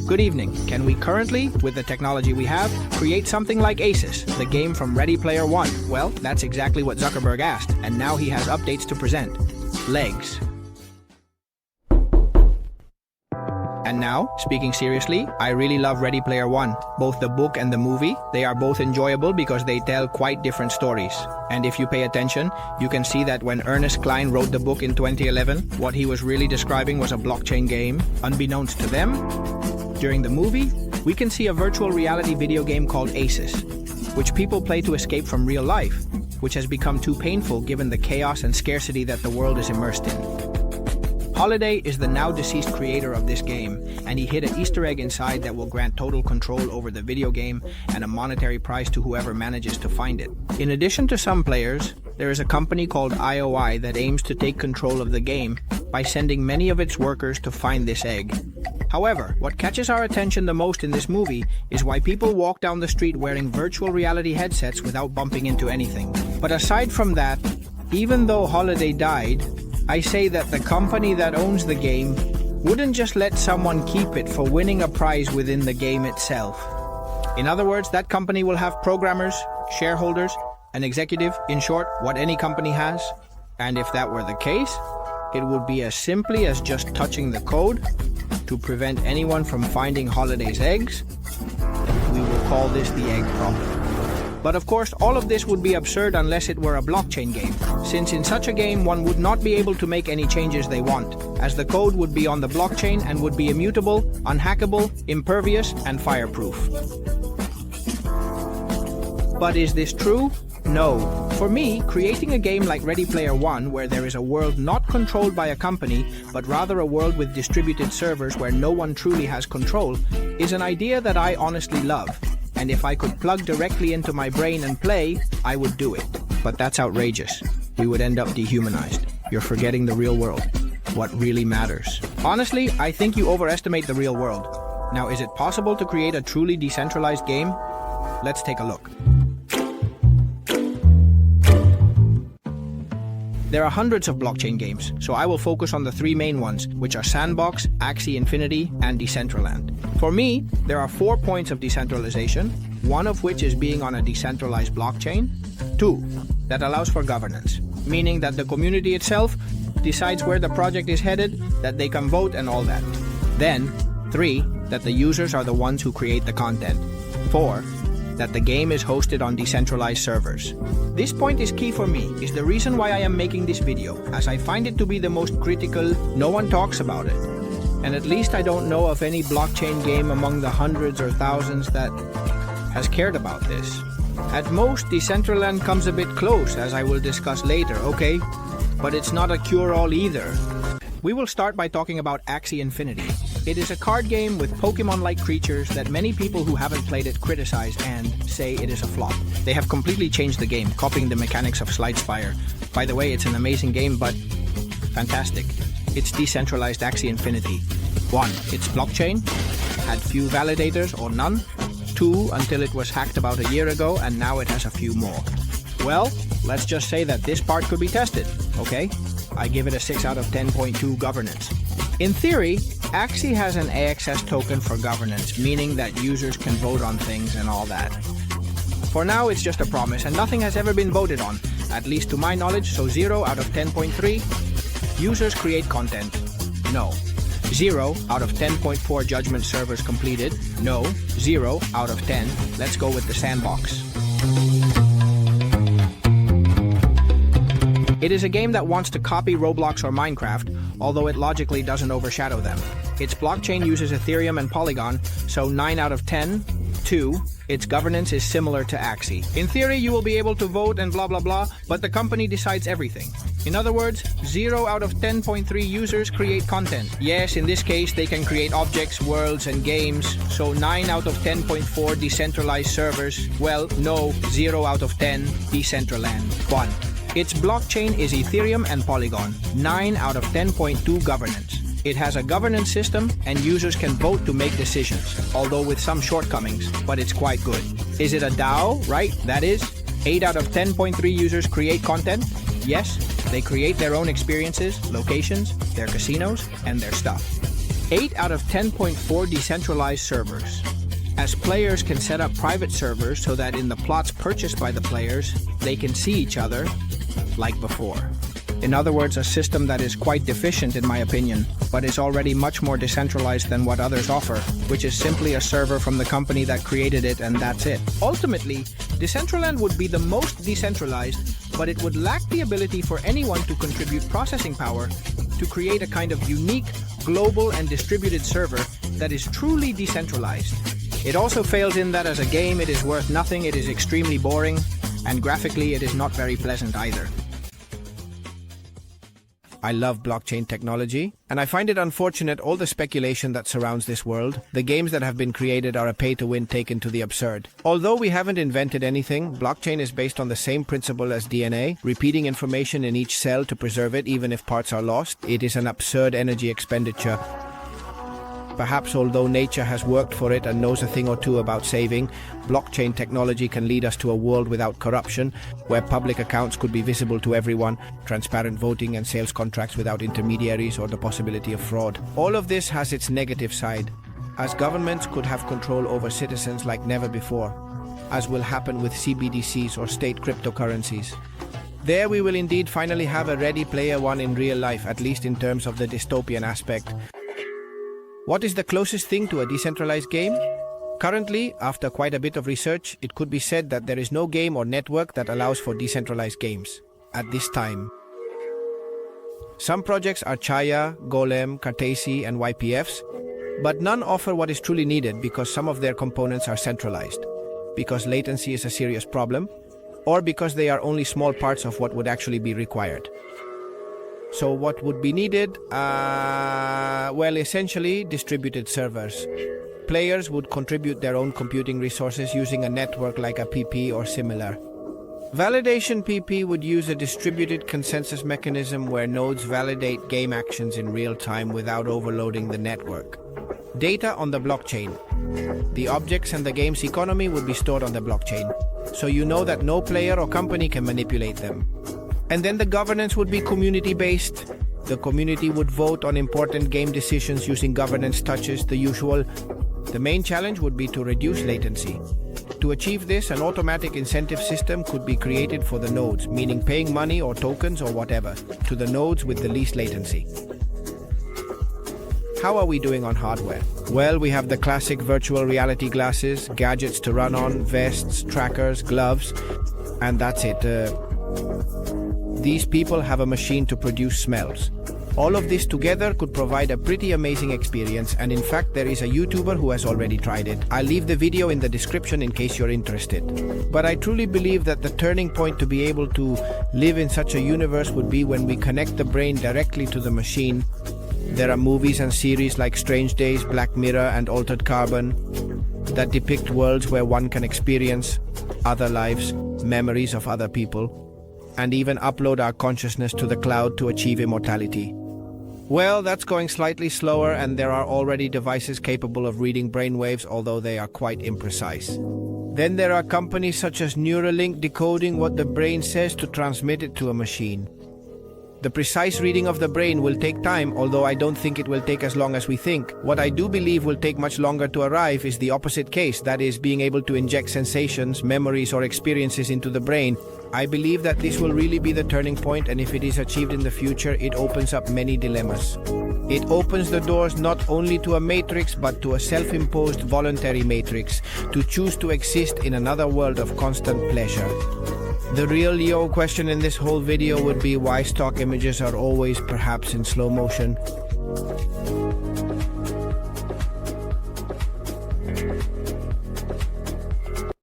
Good evening. Can we currently, with the technology we have, create something like OASIS, the game from Ready Player One? Well, that's exactly what Zuckerberg asked, and now he has updates to present. Legs. And now, speaking seriously, I really love Ready Player One. Both the book and the movie, they are both enjoyable because they tell quite different stories. And if you pay attention, you can see that when Ernest Cline wrote the book in 2011, what he was really describing was a blockchain game, unbeknownst to them. During the movie, we can see a virtual reality video game called OASIS, which people play to escape from real life, which has become too painful given the chaos and scarcity that the world is immersed in. Holiday is the now-deceased creator of this game, and he hid an Easter egg inside that will grant total control over the video game and a monetary prize to whoever manages to find it. In addition to some players, there is a company called IOI that aims to take control of the game by sending many of its workers to find this egg. However, what catches our attention the most in this movie is why people walk down the street wearing virtual reality headsets without bumping into anything. But aside from that, even though Holiday died, I say that the company that owns the game wouldn't just let someone keep it for winning a prize within the game itself. In other words, that company will have programmers, shareholders, an executive, in short, what any company has. And if that were the case, it would be as simply as just touching the code to prevent anyone from finding Holiday's eggs. We will call this the egg problem. But of course, all of this would be absurd unless it were a blockchain game, since in such a game one would not be able to make any changes they want, as the code would be on the blockchain and would be immutable, unhackable, impervious, and fireproof. But is this true? No. For me, creating a game like Ready Player One, where there is a world not controlled by a company, but rather a world with distributed servers where no one truly has control, is an idea that I honestly love. And if I could plug directly into my brain and play, I would do it. But that's outrageous. We would end up dehumanized. You're forgetting the real world. What really matters. Honestly, I think you overestimate the real world. Now, is it possible to create a truly decentralized game? Let's take a look. There are hundreds of blockchain games, so I will focus on the three main ones, which are Sandbox, Axie Infinity, and Decentraland. For me, there are 4 points of decentralization, one of which is being on a decentralized blockchain. 2, that allows for governance, meaning that the community itself decides where the project is headed, that they can vote and all that. Then, 3, that the users are the ones who create the content. 4, that the game is hosted on decentralized servers. This point is key for me, is the reason why I am making this video, as I find it to be the most critical. No one talks about it. And at least I don't know of any blockchain game among the hundreds or thousands that has cared about this. At most, Decentraland comes a bit close, as I will discuss later, okay? But it's not a cure-all either. We will start by talking about Axie Infinity. It is a card game with Pokemon-like creatures that many people who haven't played it criticize and say it is a flop. They have completely changed the game, copying the mechanics of Slidespire. By the way, it's an amazing game, but fantastic. It's decentralized Axie Infinity. 1. Its blockchain had few validators or none. 2. Until it was hacked about a year ago, and now it has a few more. Well, let's just say that this part could be tested, okay? I give it a 6 out of 10.2 governance. In theory, Axie has an AXS token for governance, meaning that users can vote on things and all that. For now, it's just a promise, and nothing has ever been voted on, at least to my knowledge, so 0 out of 10.3. Users create content. No. 0 out of 10.4 judgment servers completed. No. 0 out of 10. Let's go with the Sandbox. It is a game that wants to copy Roblox or Minecraft, although it logically doesn't overshadow them. Its blockchain uses Ethereum and Polygon, so 9 out of 10. 2. Its governance is similar to Axie. In theory, you will be able to vote and blah blah blah, but the company decides everything. In other words, 0 out of 10.3 users create content. Yes, in this case, they can create objects, worlds, and games, so 9 out of 10.4 decentralized servers. Well, no, 0 out of 10 Decentraland. 1. Its blockchain is Ethereum and Polygon. 9 out of 10.2 governance. It has a governance system, and users can vote to make decisions, although with some shortcomings, but it's quite good. Is it a DAO? Right, that is. 8 out of 10.3 users create content. Yes, they create their own experiences, locations, their casinos, and their stuff. 8 out of 10.4 decentralized servers, as players can set up private servers so that in the plots purchased by the players, they can see each other like before. In other words, a system that is quite deficient in my opinion, but is already much more decentralized than what others offer, which is simply a server from the company that created it and that's it. Ultimately, Decentraland would be the most decentralized, but it would lack the ability for anyone to contribute processing power to create a kind of unique, global and distributed server that is truly decentralized. It also fails in that as a game it is worth nothing, it is extremely boring, and graphically it is not very pleasant either. I love blockchain technology, and I find it unfortunate all the speculation that surrounds this world. The games that have been created are a pay-to-win taken to the absurd. Although we haven't invented anything, blockchain is based on the same principle as DNA, repeating information in each cell to preserve it even if parts are lost. It is an absurd energy expenditure. Perhaps although nature has worked for it and knows a thing or two about saving, blockchain technology can lead us to a world without corruption, where public accounts could be visible to everyone, transparent voting and sales contracts without intermediaries or the possibility of fraud. All of this has its negative side, as governments could have control over citizens like never before, as will happen with CBDCs or state cryptocurrencies. There we will indeed finally have a Ready Player One in real life, at least in terms of the dystopian aspect. What is the closest thing to a decentralized game? Currently, after quite a bit of research, it could be said that there is no game or network that allows for decentralized games at this time. Some projects are Chaya, Golem, Cartesi, and YPFs, but none offer what is truly needed because some of their components are centralized, because latency is a serious problem, or because they are only small parts of what would actually be required. So what would be needed? Well, essentially distributed servers. Players would contribute their own computing resources using a network like a PP or similar. Validation PP would use a distributed consensus mechanism where nodes validate game actions in real time without overloading the network. Data on the blockchain. The objects and the game's economy would be stored on the blockchain, so you know that no player or company can manipulate them. And then the governance would be community-based. The community would vote on important game decisions using governance touches, the usual. The main challenge would be to reduce latency. To achieve this, an automatic incentive system could be created for the nodes, meaning paying money or tokens or whatever, to the nodes with the least latency. How are we doing on hardware? Well, we have the classic virtual reality glasses, gadgets to run on, vests, trackers, gloves, and that's it. These people have a machine to produce smells. All of this together could provide a pretty amazing experience, and in fact there is a YouTuber who has already tried it. I'll leave the video in the description in case you're interested. But I truly believe that the turning point to be able to live in such a universe would be when we connect the brain directly to the machine. There are movies and series like Strange Days, Black Mirror and Altered Carbon that depict worlds where one can experience other lives, memories of other people, and even upload our consciousness to the cloud to achieve immortality. Well, that's going slightly slower, and there are already devices capable of reading brainwaves, although they are quite imprecise. Then there are companies such as Neuralink decoding what the brain says to transmit it to a machine. The precise reading of the brain will take time, although I don't think it will take as long as we think. What I do believe will take much longer to arrive is the opposite case, that is, being able to inject sensations, memories, or experiences into the brain. I believe that this will really be the turning point, and if it is achieved in the future, it opens up many dilemmas. It opens the doors not only to a matrix, but to a self-imposed voluntary matrix, to choose to exist in another world of constant pleasure. The real question in this whole video would be why stock images are always perhaps in slow motion.